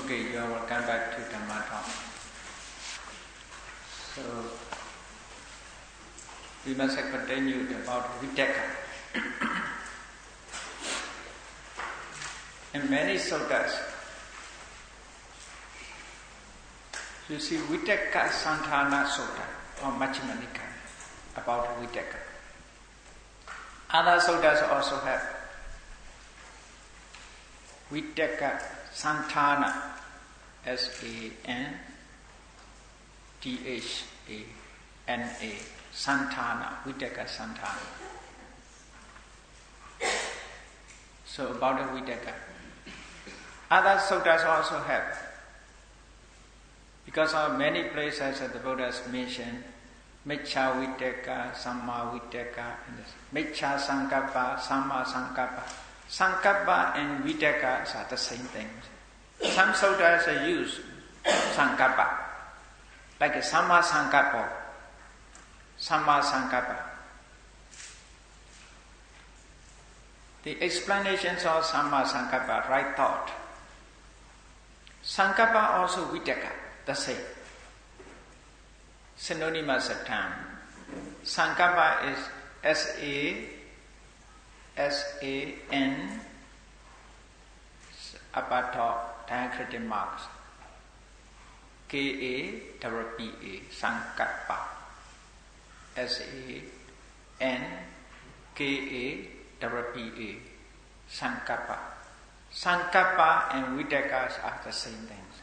Okay, you are welcome back to Dhamma Talk. So, we must have continued about Vitakka. In many suttas, you see Vitakka Santana Sutta or Majjhima Nikaya about Vitakka. Other suttas also have Vitakka Santana, S-A-N-T-H-A-N-A, Santana, Vitakka Santana. So about the Vitakka. Other suttas also have, because of many places that the Buddha has mentioned, Miccha Vitakka, Samma Vitakka, Miccha Sankappa, Samma Sankappa. Sankappa and Vitakka are the same things. Some suttas use Sankappa, like a Samma Sankappa, Samma Sankappa. The explanations of Samma Sankappa, right thought. Sankappa also Vitakka, the same. Synonymous term. Sankappa is S-A-N apato diacritic marks K-A-P-P-A Sankappa S-A-N-K-A-P-P-A Sankappa. Sankappa and Vitakka are the same things.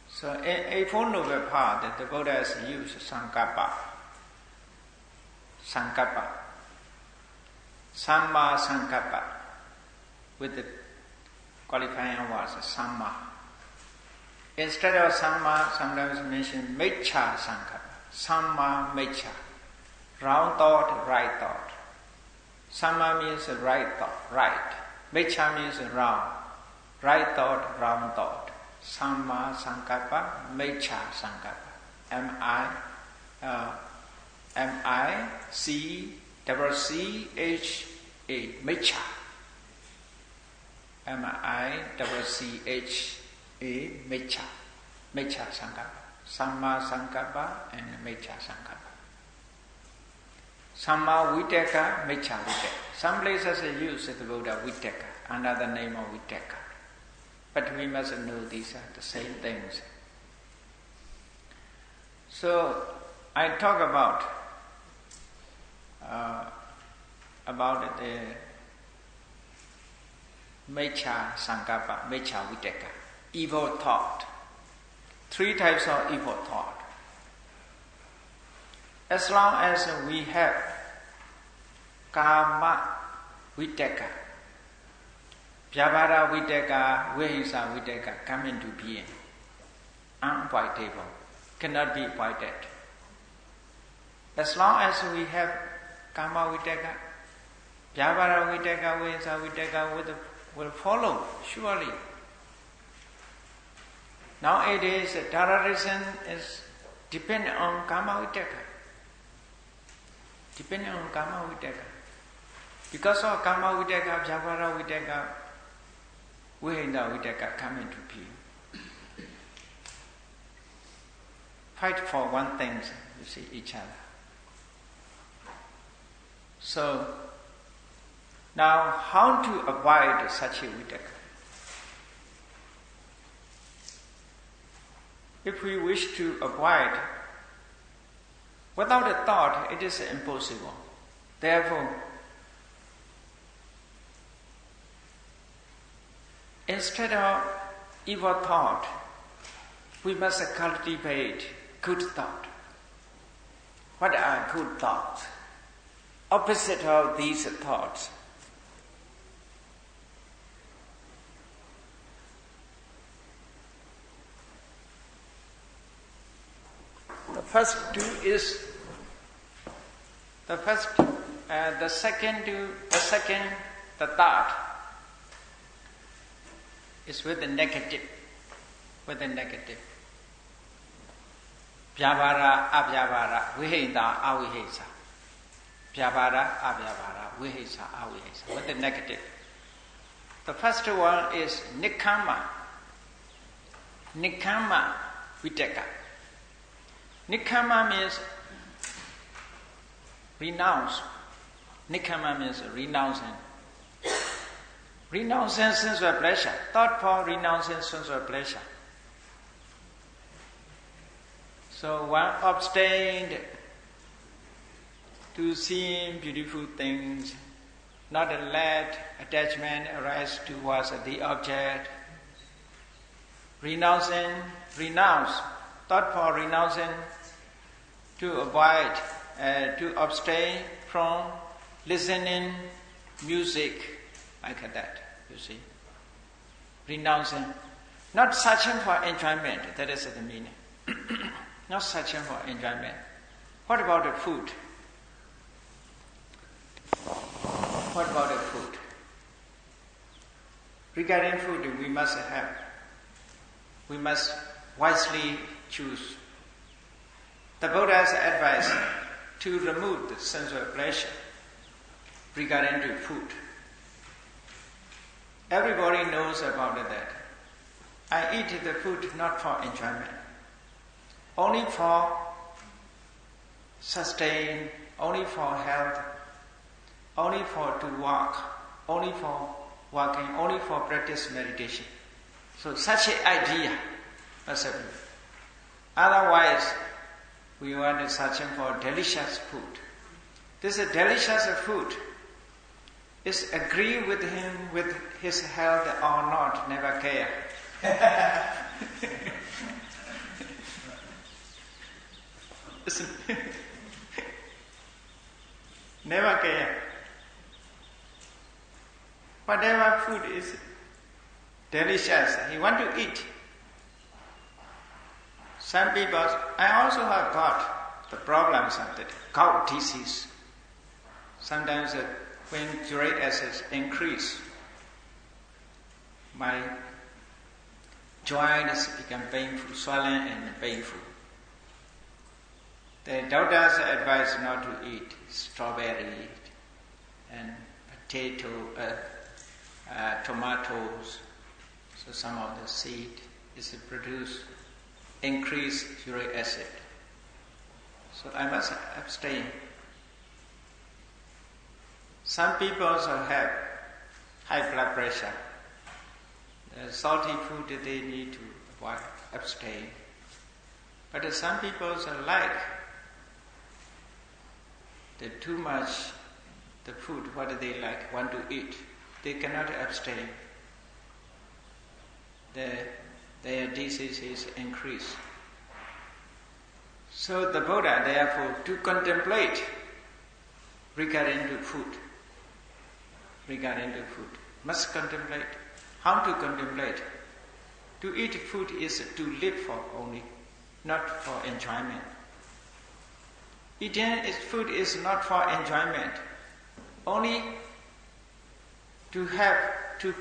So in a Four Noble Path that the Buddha has used Sankappa. Sankappa. Samma Sankappa with the qualifying words Samma. Instead of Samma, sometimes mention Miccha Sankappa. Samma Miccha. Round thought, right thought. Samma means right thought, right. Miccha means round. Right thought, round thought. Samma Sankappa, Miccha Sankappa. M-I-C-C-H-A, Miccha. M-I-C-C-H-A, Miccha. Miccha Sankappa. Samma Sankappa and Miccha Sankappa. Samma Vitakka, Miccha Vitakka. Some places use the Buddha Vitakka, another name of Vitakka. But we must know these are the same things. So, I talk about the Miccha Sankappa, Miccha Vitakka, evil thought. Three types of evil thought. As long as we have Kama Vitakka, Vyavara Vitakka, Vihisa Vitakka come into being, unavoidable, cannot be avoided. As long as we have Kama Vitakka, Vyavara Vitakka, Vihisa Vitakka will follow, surely. Nowadays, terrorism is dependent on Kama Vitakka. Dependent on Kama Vitakka. Because of Kama Vitakka, Vyavara Vitakka, Vihisa Vitakka come into being. Fight for one thing, you see, each other. So, now how to avoid such a Vitakka? If we wish to avoid, without a thought, it is impossible. Therefore, instead of evil thought, we must cultivate good thought. What are good thoughts? Opposite of these thoughts. The first two is the thought is with the negative. Vyavara, avyavara, vihita, avihisa. Vyavara, avyavara, vihisa, avihisa. With the negative. The first one is nikkama. Nikkhamma Vitaka. Nikkhamma means renounce. Nikkhamma means renouncing. Renouncing sensual pleasure. Thought for renouncing sensual pleasure. So one abstained to seeing beautiful things, not let attachment arise towards the object. Renounce, thought for renouncing, to avoid, to abstain from listening music like that, you see. Renouncing, not searching for enjoyment, that is the meaning. Not searching for enjoyment. What about the food? What about the food? Regarding food, we must wisely choose. The Buddha's advice to remove the sensual pleasure regarding to food. Everybody knows about that. I eat the food not for enjoyment, only for sustain, only for health, only for to walk, only for walking, only for practice meditation. So such an idea must have been. Otherwise, we want to searching for delicious food. This delicious food is agree with him with his health or not, never care. Never care. Whatever food is delicious, he want to eat. Some people, I also have got the problems of the gout disease. Sometimes when uric acid increase, my joints become painful, swollen and painful. The doctors advise not to eat strawberry and potato, tomatoes. So some of the seed is produce increased uric acid. So I must abstain. Some people also have high blood pressure. The salty food they need to avoid, abstain. But some people also like the too much the food, what they like, want to eat. They cannot abstain. Their disease is increased. So the Buddha, therefore, to contemplate regarding to food, must contemplate. How to contemplate? To eat food is to live for only, not for enjoyment. Eating food is not for enjoyment, only to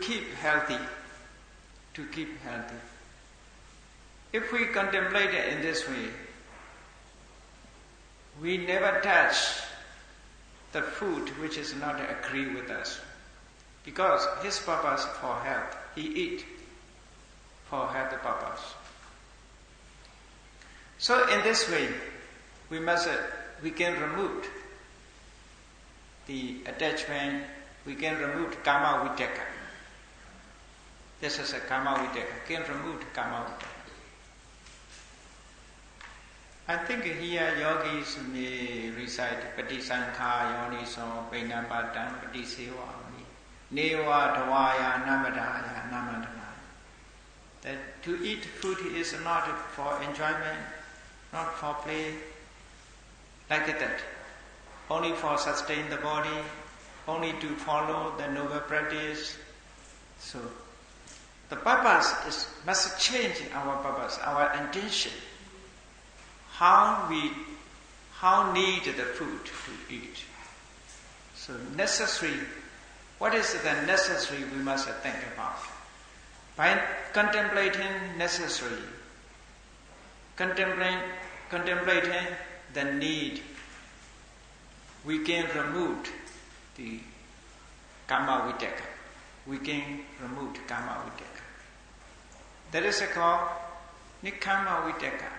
keep healthy. To keep healthy. If we contemplate it in this way, we never touch the food which is not agree with us. Because his purpose for health, he eat for health purpose. So in this way, we can remove the attachment, we can remove karma vitaka. This is a karma vitaka, can remove karma vitaka. I think here yogis may recite Patisankha Yoniso Painapatan Patisewami Neva Dawaya Namadaya Namadana. That to eat food is not for enjoyment, not for play, like that. Only for sustain the body, only to follow the noble practice. So the purpose must change our purpose, our intention. How need the food to eat. So necessary, what is the necessary we must think about. By contemplating necessary, contemplating the need, we can remove the karma vitaka. We can remove karma vitaka. That is called Nikkhamma Vitaka.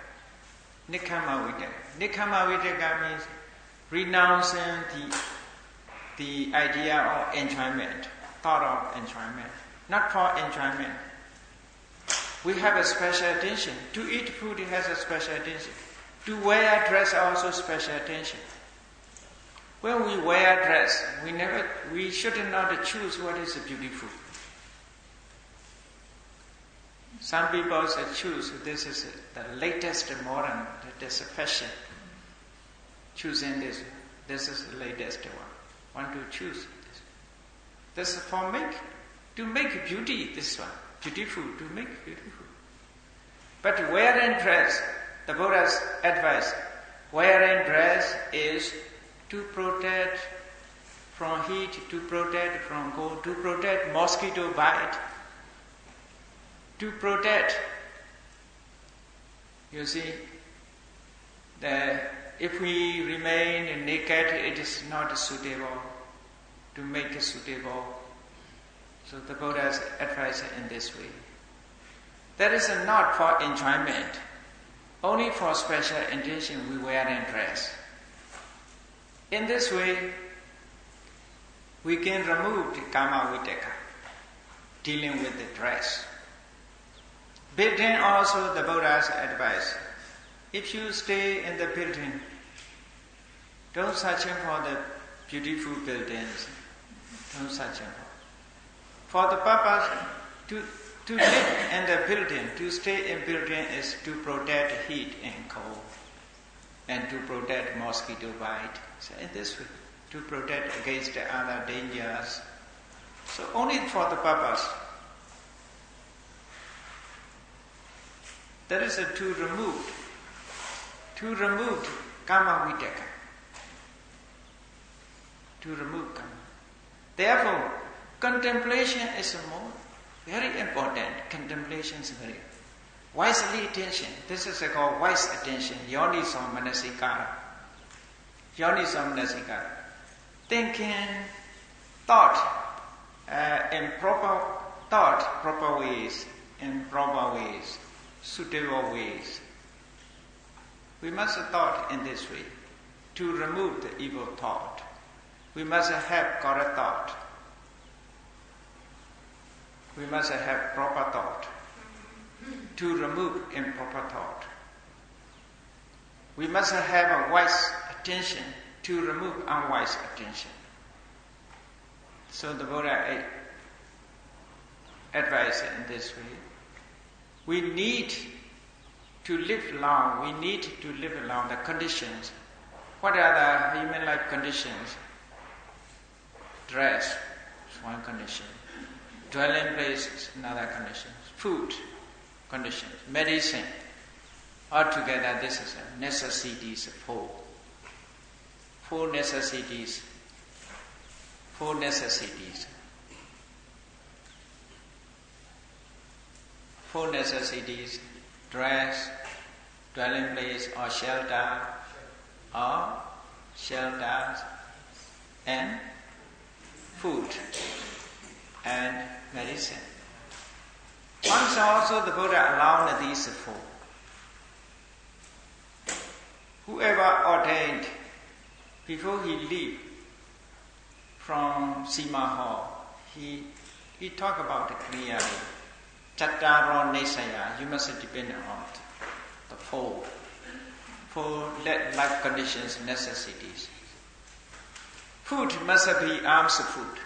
Nikkhamma Vitaka. Nikkhamma Vitaka means renouncing the idea of enjoyment, thought of enjoyment, not for enjoyment. We have a special attention. To eat food, it has a special attention. To wear dress, also special attention. When we wear dress, we should not choose what is beautiful. Some people say choose, this is the latest modern, this is fashion. Choosing this is the latest one. Want to choose this. This is for to make beauty, this one. Beautiful, to make beautiful. But wearing dress, the Buddha's advice, wearing dress is to protect from heat, to protect from cold, to protect mosquito bite, to protect. You see, if we remain naked, it is not suitable to make it suitable. So the Buddha's advice in this way. That is not for enjoyment. Only for special intention we wear and dress. In this way, we can remove the Kama Vitaka, dealing with the dress. Building also the Buddha's advice. If you stay in the building, don't search for the beautiful buildings. Don't search for the purpose to live in the building, to stay in building is to protect heat and cold, and to protect mosquito bite. So in this way, to protect against the other dangers. So only for the purpose. That is to remove Kama Vitaka. To remove Kama. Therefore, contemplation is very important. Contemplation is very wisely attention. This is called wise attention. Yoniso manasikara. Yoniso manasikara. Thinking, thought, in proper ways, suitable ways. We must thought in this way to remove the evil thought. We must have correct thought. We must have proper thought to remove improper thought. We must have a wise attention to remove unwise attention. So the Buddha advised in this way. We need to live long. We need to live along the conditions. What are the human life conditions? Dress is one condition. Dwelling place is another condition. Food conditions. Medicine. Altogether, this is a necessities four. Four necessities. Four necessities. Four necessities. Dress, dwelling place, or shelters, and food, and medicine. Once also the Buddha allowed these four. Whoever ordained before he leave from Sima Hall, he talked about it clearly. Chattaro Nesaya, you must depend on the four life conditions, necessities. Food must be arms food.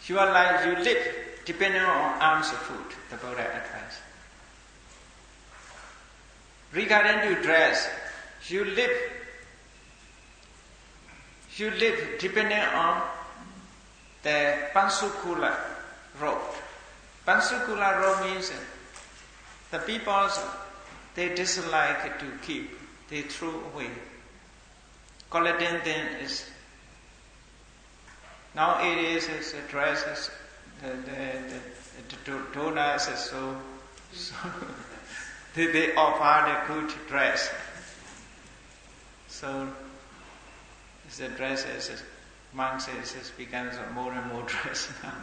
Your life, you live depending on arms food, the Buddha advised. Regarding to dress, you live depending on the Pansukula robe. Pansukula robe means the people, they dislike to keep, they throw away. Collecting them is, now it is dresses, the donors is so they offer the good dress. So the dresses, monks becomes more and more dress now.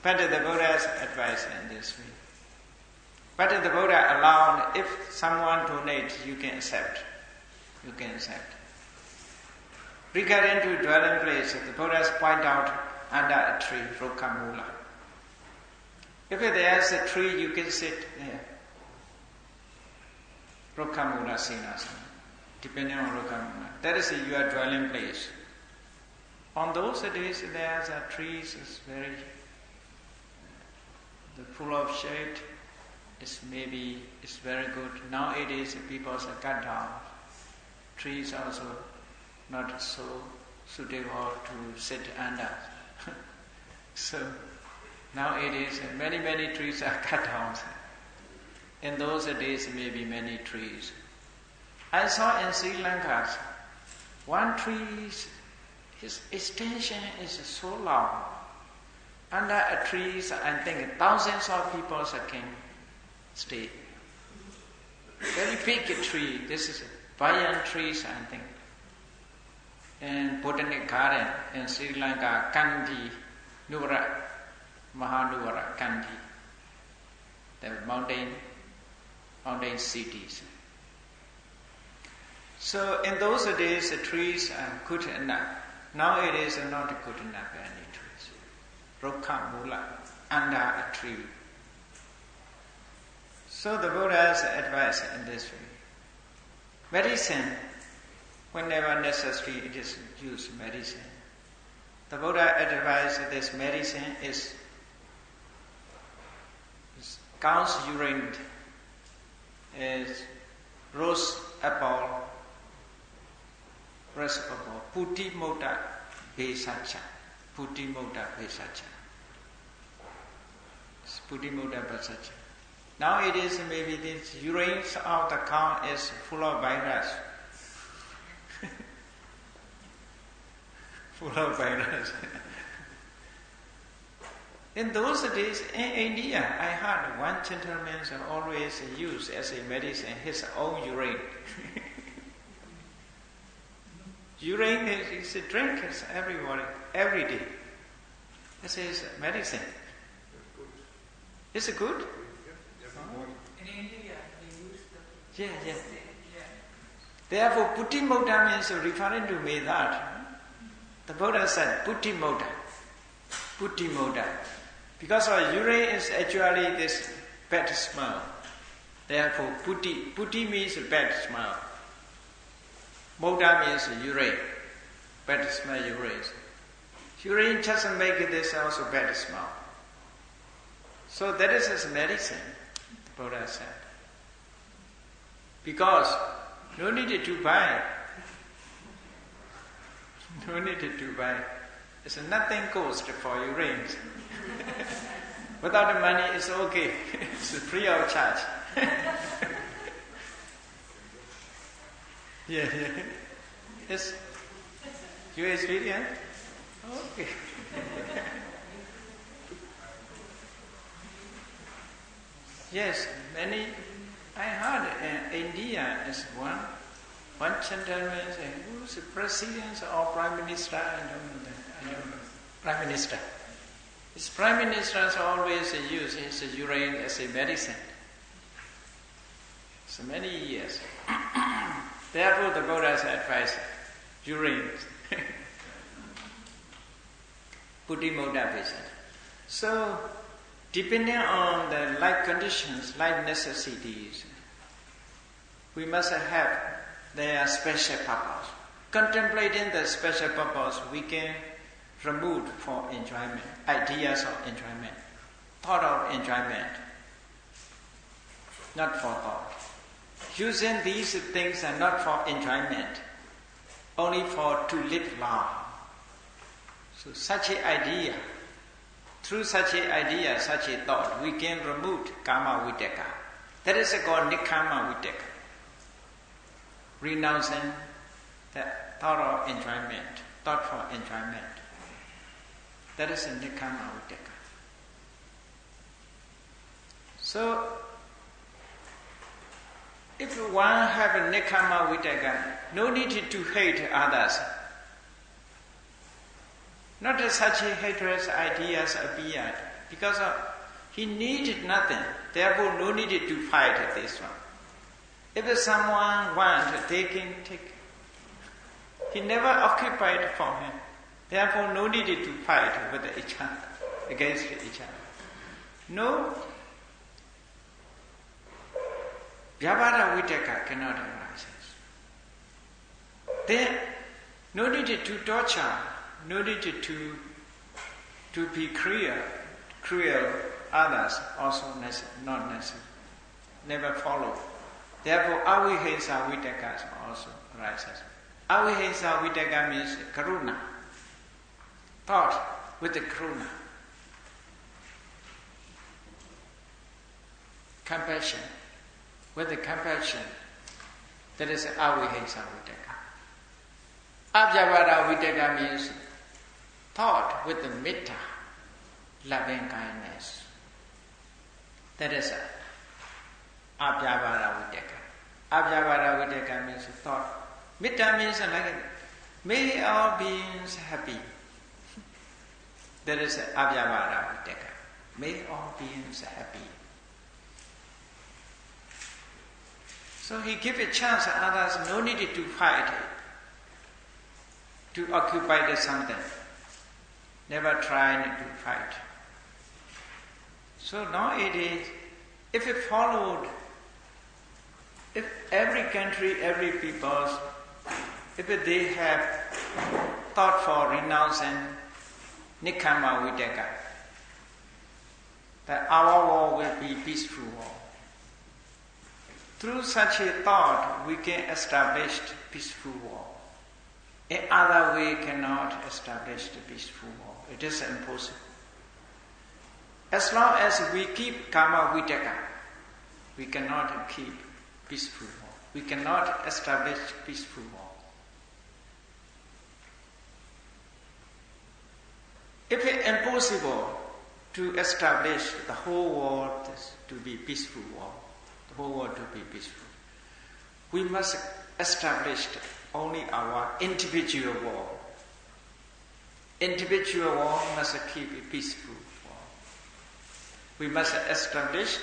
But the Buddha's advice in this way. But the Buddha allowed, if someone donates, you can accept. You can accept. Regarding to dwelling place, the Buddha point out under a tree, Rukkamula. If there is a tree, you can sit there. Rukkamula Sinasana, depending on Rukkamula. That is your dwelling place. On those days, there are trees, it's very full of shade. It's very good. Nowadays, people are cut down. Trees also not so suitable to sit under. So nowadays, many trees are cut down. In those days, maybe many trees. I saw in Sri Lanka, one tree, his extension is so long. Under a tree, I think thousands of people can stay. Very big tree. This is a banyan trees, I think. In Botanic Garden in Sri Lanka, Kandy, Nuvara, Mahanuvara, Kandy. The mountain cities. So in those days, the trees are good enough. Now it is not good enough, any trees. Rukkamula, under a tree. So the Buddha's advice in this way. Medicine, whenever necessary, it is used medicine. The Buddha advised this medicine is cow's urine, is rose apple, putti mota besacha. Putti mota besacha. Putti mota besacha. Now it is maybe this urine of the cow is full of virus. Full of virus. In those days, in India, I heard one gentleman always use as a medicine his own urine. Urine is a drink, everybody, every day. This is medicine. Is it good? In India, they use the... Yeah. Therefore, putti mota means referring to me that. The Buddha said, putti mota. Putti mota. Because our urine is actually this bad smell. Therefore, putti means bad smell. Mota means urine. Bad smell urine. Urine just make this also bad smell. So that is his medicine, the Buddha said. Because no need to buy. No need to buy. It's nothing cost for urine. Without the money, it's okay. It's free of charge. Yeah. Yes. You experience? Okay. Yes, many. I heard in India is one gentleman who's the president or prime minister. I don't know. Prime minister. His prime ministers always use his urine as a medicine. So many years. Therefore, the Buddha's advice, urine. Putti mota patient. So, depending on the life conditions, life necessities, we must have their special purpose. Contemplating the special purpose, we can remove for enjoyment, ideas of enjoyment, thought of enjoyment, not for thought. Using these things are not for enjoyment, only for to live long. So such an idea, through such an idea, such a thought, we can remove karma vitaka. That is called nikkama vitaka. Renouncing the thought of enjoyment, thought for enjoyment. That is a nikkama vitaka. So, if one have a nikkama vitaka, no need to hate others. Not such hatred ideas appear, because He needed nothing, therefore no need to fight this one. If someone wants, they can take. He never occupied for him, therefore no need to fight with each other, against each other. No. Vyavara Vitaka cannot arise. Then, no need to torture, no need to be cruel others, also not necessary. Never follow. Therefore, Avihesa Vitaka also arises. Avihesa Vitaka means karuna. Thought with the karuna. Compassion. With the compassion, that is Avihesa Vitaka. Abhyavara Vitaka means thought with the metta, loving kindness. That is Abhyavara Vitaka. Abhyavara Vitaka means thought. Metta means like, may all beings happy. That is Abhyavara Vitaka. May all beings happy. So he give a chance to others, no need to fight, to occupy something. Never try to fight. So now it is, if it followed, if every country, every people, if they have thought for renouncing Nikkama Vitaka, that our war will be peaceful war. Through such a thought, we can establish peaceful war. In other way, cannot establish the peaceful war. It is impossible. As long as we keep karma vitaka, we cannot keep peaceful war. We cannot establish peaceful war. If it is impossible to establish the whole world to be peaceful war, the whole world to be peaceful, we must establish only our individual war. Individual war must keep a peaceful war. We must establish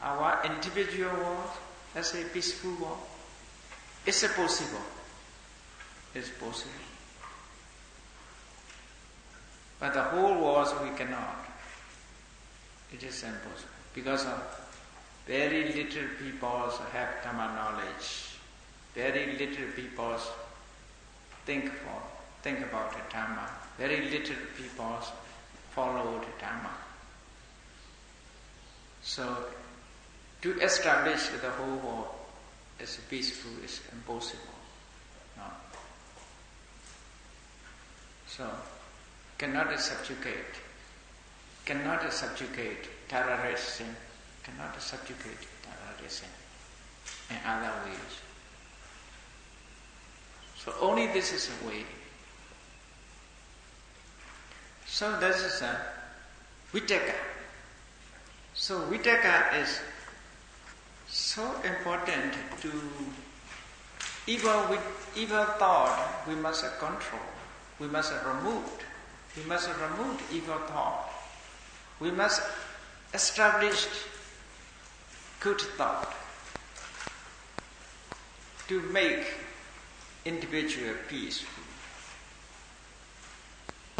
our individual war as a peaceful war. Is it possible? It's possible. But the whole wars we cannot. It is impossible. Because of very little people have Dhamma knowledge. Very little people think about the Dhamma. Very little people follow the Dhamma. So, to establish the whole world as peaceful is impossible. No. So, cannot subjugate terrorism, cannot subjugate terrorism in other ways. So only this is a way. So this is a vitaka. So vitaka is so important to evil thought we must control. We must remove. We must remove evil thought. We must establish good thought to make individual peaceful.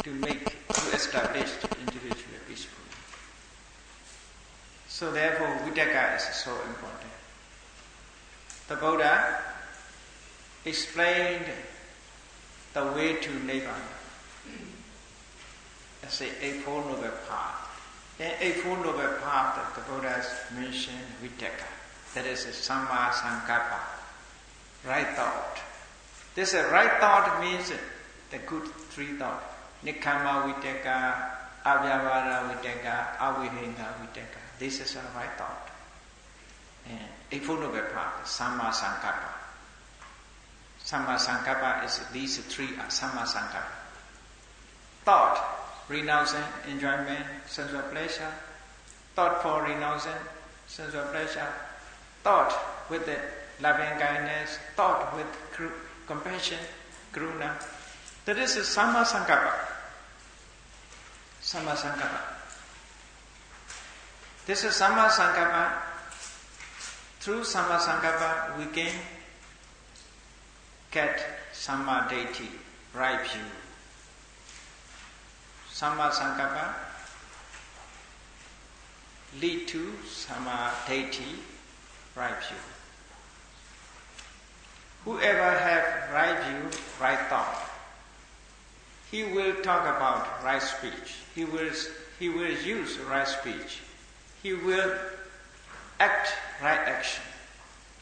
To establish individual peaceful. So therefore vitaka is so important. The Buddha explained the way to Nibbana as the Eightfold Noble Path. In Eightfold Noble Path, the Buddha has mentioned vitaka. That is a samma sankappa, right thought. This right thought means the good three thoughts. Nikkama vitaka, avyavara vitaka, avihena vitaka. This is a right thought. And Eightfold Noble Path, samma sankappa. Samma sankappa is these three are samma sankappa. Thought, renouncing enjoyment, sensual pleasure. Thought for renouncing sensual pleasure. Thought with the loving kindness. Thought with compassion, karuna. That is a samma sankappa. Samma sankappa. This is Samma Sankappa. Through Samma Sankappa, we can get Samma Deity, right view. Samma Sankappa lead to Samma Deity, right view. Whoever have right view, right thought, he will talk about right speech. He will use right speech. He will act right action.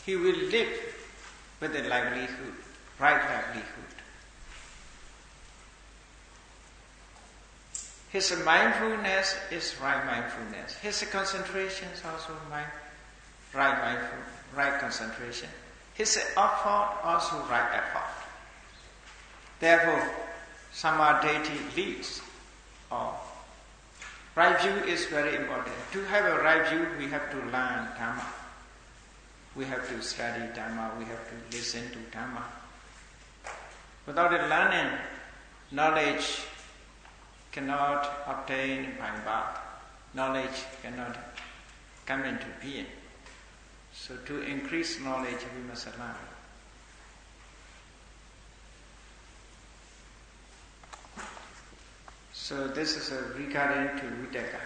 He will live with a livelihood, right livelihood. His mindfulness is right mindfulness. His concentration is also right concentration. His effort also right effort. Therefore, Samma Deity leads all. Right view is very important. To have a right view, we have to learn Dhamma. We have to study Dhamma. We have to listen to Dhamma. Without learning, knowledge cannot obtain by birth. Knowledge cannot come into being. So to increase knowledge, we must learn. So this is regarding to Vitakka.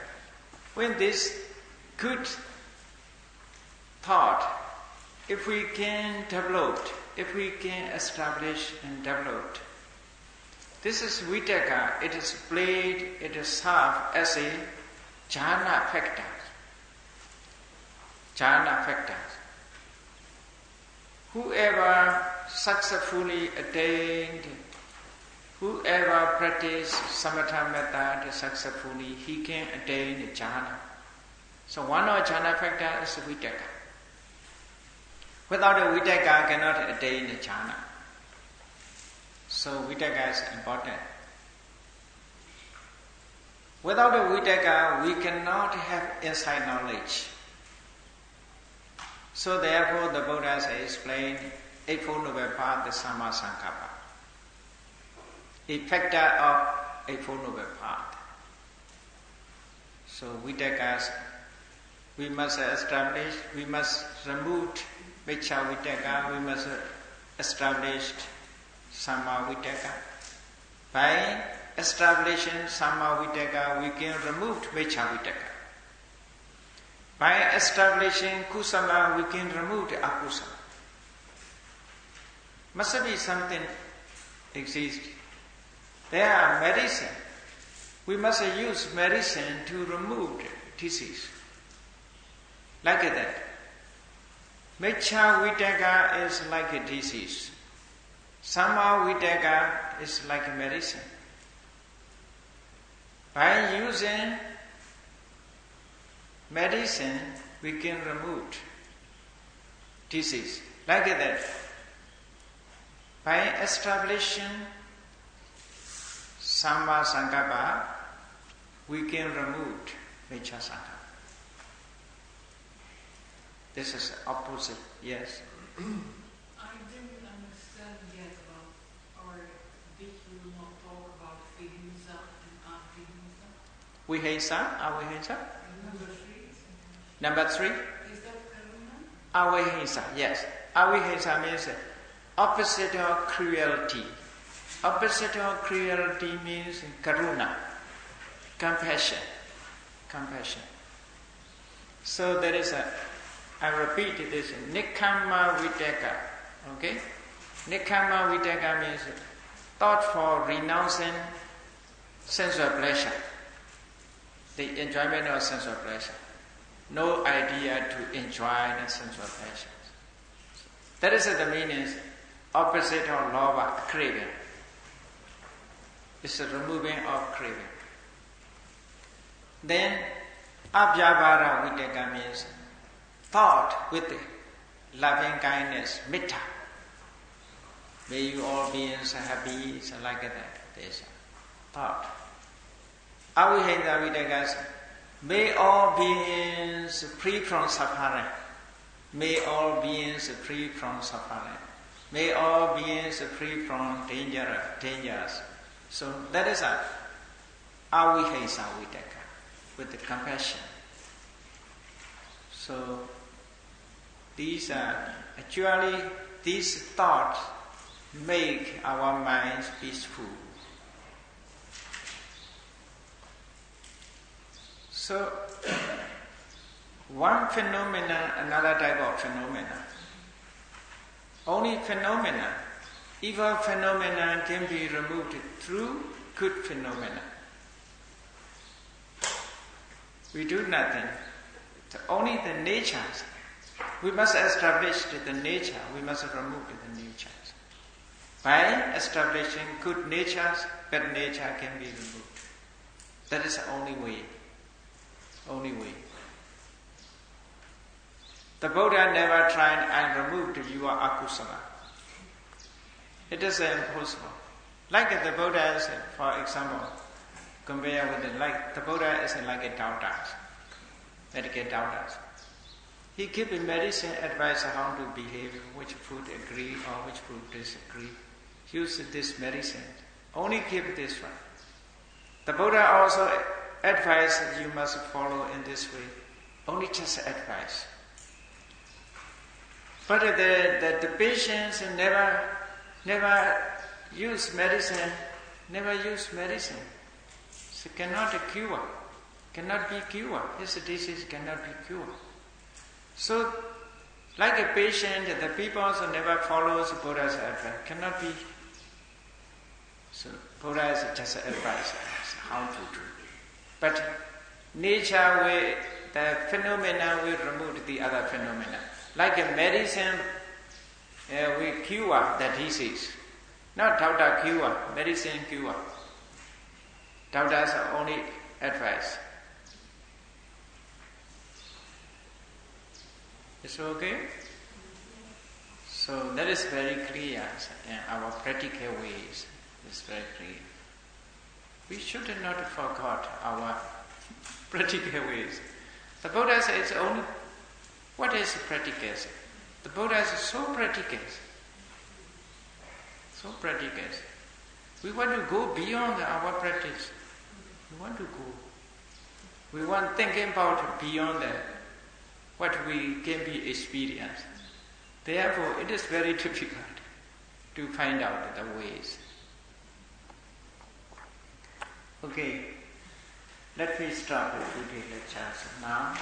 When this good thought, if we can develop, if we can establish and develop, this is Vitakka. It is played, it is served as a jhana factor. Jhana factor. Whoever successfully attained, whoever practiced samatha method successfully, he can attain jhana. So one of jhana factor is Vitakka. Without a Vitakka, cannot attain jhana. So Vitakka is important. Without a Vitakka, we cannot have inside knowledge. So therefore, the Buddha has explained Eightfold Noble Path, the Samma Sankappa. A factor of Eightfold Noble Path. So Vitakkas, we must establish, we must remove Miccha Vitakka, we must establish Samma Vitakka. By establishing Samma Vitakka, we can remove Miccha Vitakka. By establishing Kusala, we can remove the Akusala. Must be something exist. There are medicine. We must use medicine to remove disease. Like that. Miccha Vitakka is like a disease. Samma Vitakka is like a medicine. By using medicine, we can remove disease. Like that. By establishing Samma Sankappa, we can remove Miccha Sankappa. This is opposite, yes. I didn't understand yet about, or did you not talk about Vihimsa and Abhidhamma? Vihimsa, Avihimsa. Number 3. Number 3. Is that Karuna? Avihimsa, yes. Avihimsa means opposite of cruelty. Opposite of cruelty means karuna, compassion. Compassion. So there is I repeat this, Nikkhamma Vitakka. Okay? Nikkhamma Vitakka means thought for renouncing sensual pleasure. The enjoyment of sensual pleasure. No idea to enjoy the sensual pleasure. That is the meaning, opposite of lobha, craving. It's a removing of craving. Then, Abhyavara Vitakka means thought with loving kindness, metta. May you all beings are happy, so like that. There's a thought. Avihimsa Vitakka is may all beings free from suffering. May all beings free from suffering. May all beings free from dangers. So that is a Avihimsa Vitakka, with the compassion. So these thoughts make our minds peaceful. So one phenomenon, another type of phenomena. Only phenomena, evil phenomena can be removed through good phenomena. We do nothing. Only the natures. We must establish the nature. We must remove the natures. By establishing good natures, bad nature can be removed. That is the only way. Only way. The Buddha never tried and removed your akusala. It is impossible. Like the Buddha is, for example, compare with the Buddha is like a doubters, medical doubters. He gives medicine advice on how to behave, which food agree or which food disagree. Use this medicine. Only give this one. The Buddha also advises you must follow in this way. Only just advice. But the patients never use medicine. Never use medicine. So cannot cure. Cannot be cured. His disease cannot be cured. So, like a patient, the people also never follows Buddha's advice. Cannot be. So Buddha is just advice how to do. But nature will, the phenomena will remove the other phenomena. Like a medicine will cure the disease. Not doctor cure, medicine cure. Doctors are only advice. It's okay? So that is very clear in our practical ways. It's very clear. We should not forget our practical ways. The Buddha says only, what is practical? The Buddha is so practical. So practical. We want to go beyond our practice. We want to go. We want thinking about beyond what we can be experienced. Therefore, it is very difficult to find out the ways. Okay, let me stop the today lecture now.